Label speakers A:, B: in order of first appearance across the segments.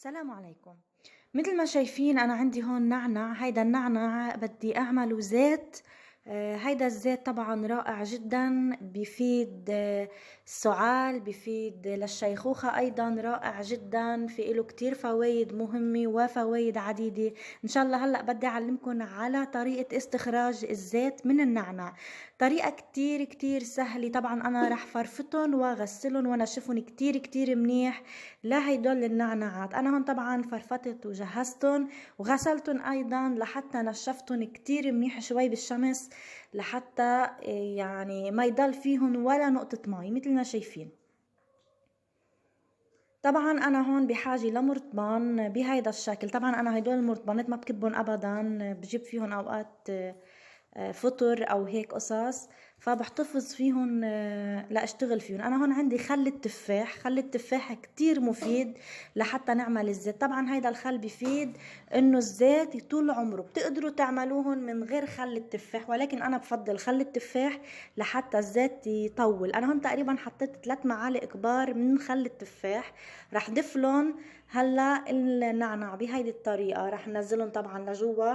A: السلام عليكم. مثل ما شايفين أنا عندي هون نعناع. هيدا النعناع بدي أعمله زيت. هيدا الزيت طبعا رائع جدا، بيفيد السعال، بيفيد للشيخوخة أيضا، رائع جدا، في له كتير فوايد مهمة وفوايد عديدة. إن شاء الله هلأ بدي أعلمكم على طريقة استخراج الزيت من النعناع. طريقة كتير كتير سهلة. طبعا أنا رح فرفتهم وغسلهم ونشفهم كتير كتير منيح لهيدول النعناعات. أنا هون طبعا فرفتت وجهزتهم وغسلتهم أيضا لحتى نشفتهم كتير منيح شوي بالشمس، لحتى يعني ما يضل فيهم ولا نقطة مي مثل ما شايفين. طبعا انا هون بحاجه لمرطبان بهيدا الشكل. طبعا انا هدول المرطبانات ما بكبهم ابدا، بجيب فيهم اوقات فطر او هيك قصص، فبحتفظ فيهم لاشتغل فيهم. انا هون عندي خل التفاح. خل التفاح كتير مفيد لحتى نعمل الزيت. طبعا هيدا الخل بفيد انه الزيت طول عمره. بتقدروا تعملوهم من غير خل التفاح، ولكن انا بفضل خل التفاح لحتى الزيت يطول. انا هون تقريبا حطيت 3 معالق كبار من خل التفاح. رح ضيفلن هلا النعناع بهيدي الطريقه، رح ننزلهم طبعا لجوا.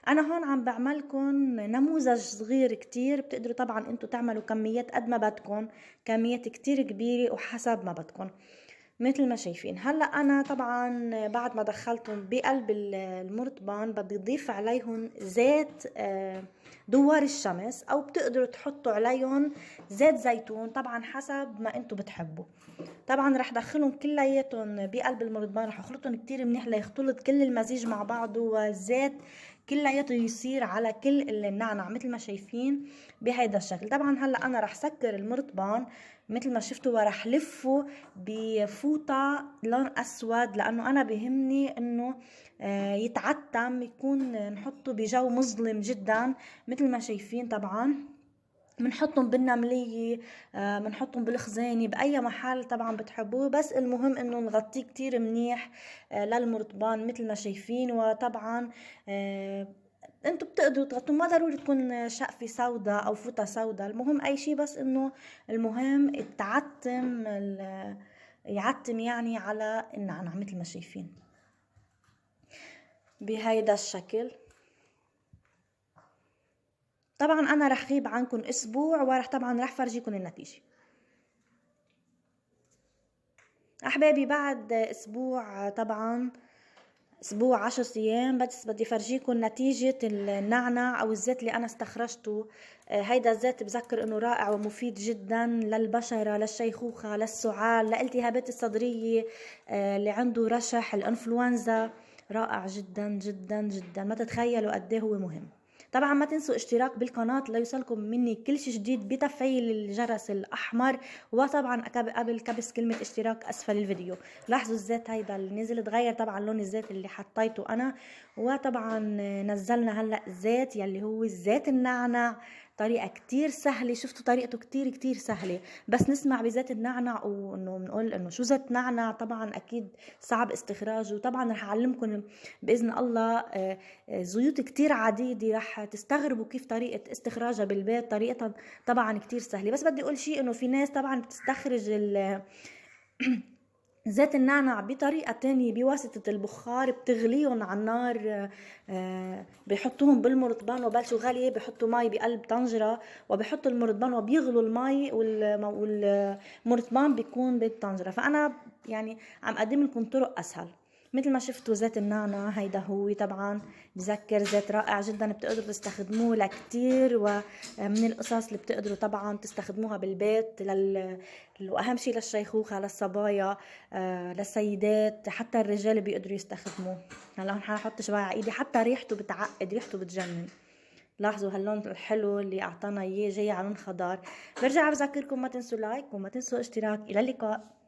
A: انا هون عم بعملكم نموذج صغير كتير، بتقدروا طبعا انتو تعملوا كميات قد ما بدكم، كميات كتير كبيره وحسب ما بدكم مثل ما شايفين. هلا انا طبعا بعد ما دخلتهم بقلب المرطبان بدي اضيف عليهم زيت دوار الشمس، او بتقدروا تحطوا عليهم زيت زيتون، طبعا حسب ما انتم بتحبوا. طبعا رح دخلهم كلياتهم بقلب المرطبان، رح اخلطهم كتير منيح ليختلط كل المزيج مع بعضه، والزيت كلياته يصير على كل النعناع مثل ما شايفين بهيدا الشكل. طبعا هلا انا رح سكر المرطبان مثل ما شفتوا، ورح لفه بفوطة لون اسود، لانه انا بهمني انه يتعتم، يكون نحطه بجو مظلم جدا مثل ما شايفين. طبعا بنحطهم بالنملية، بنحطهم بالخزانة، بأي محل طبعا بتحبوه، بس المهم انه نغطيه كتير منيح للمرطبان مثل ما شايفين. وطبعا انتوا بتقدروا تغطوا، ما ضروري تكون شقفة سودا او فوطة سودا، المهم اي شي بس انه المهم يعتم يعني على النعناع مثل ما شايفين بهيدا الشكل. طبعا انا رح غيب عنكم اسبوع، ورح طبعا رح فرجيكم النتيجة احبابي. بعد اسبوع، طبعا اسبوع 10 ايام بس، بدي فرجيكم نتيجة النعناع او الزيت اللي انا استخرجته. هيدا الزيت بذكر انه رائع ومفيد جدا للبشرة، للشيخوخة، للسعال، للالتهابات الصدرية، اللي عنده رشح، الانفلونزا. رائع جدا جدا جدا، ما تتخيلوا قد ايه هو مهم. طبعا ما تنسوا اشتراك بالقناة ليوصلكم مني كل شي جديد بتفعيل الجرس الأحمر، وطبعا قبل كبس كلمة اشتراك أسفل الفيديو. لاحظوا الزيت هيدا اللي نزل تغير طبعا لون الزيت اللي حطيته أنا. وطبعا نزلنا هلأ زيت يلي هو زيت النعناع. طريقة كتير سهلة، شفتوا طريقته كتير كتير سهلة، بس نسمع بزيت النعنع وانه بنقول انه شو زيت نعنع، طبعا اكيد صعب استخراجه. طبعا رح اعلمكم باذن الله زيوت كتير عديدة، رح تستغربوا كيف طريقة استخراجها بالبيت. طريقتها طبعا كتير سهلة، بس بدي اقول شيء انه في ناس طبعا بتستخرج زيت النعنع بطريقة تانية بواسطة البخار، بتغليهم على النار، بيحطوهم بالمرطبان وبلشوا غلي، بيحطوا مي بقلب طنجرة وبيحطوا المرطبان وبيغلوا المي، والمرطبان بيكون بالطنجرة. فأنا يعني عم أقدم لكم طرق أسهل. مثل ما شفتوا زيت النعناع هيدا هو طبعا بذكر زيت رائع جدا، بتقدروا تستخدموه لكتير، ومن القصص اللي بتقدروا طبعا تستخدموها بالبيت واهم شيء للشيخوخة، للصبايا، للسيدات، حتى الرجال بيقدروا يستخدموه. هلا هون حنحط شوي على ايدي، حتى ريحته بتعقد، ريحته بتجنن. لاحظوا هاللون الحلو اللي اعطانا اياه، جاي على لون خضار. برجع بذكركم ما تنسوا لايك وما تنسوا اشتراك. الى اللقاء.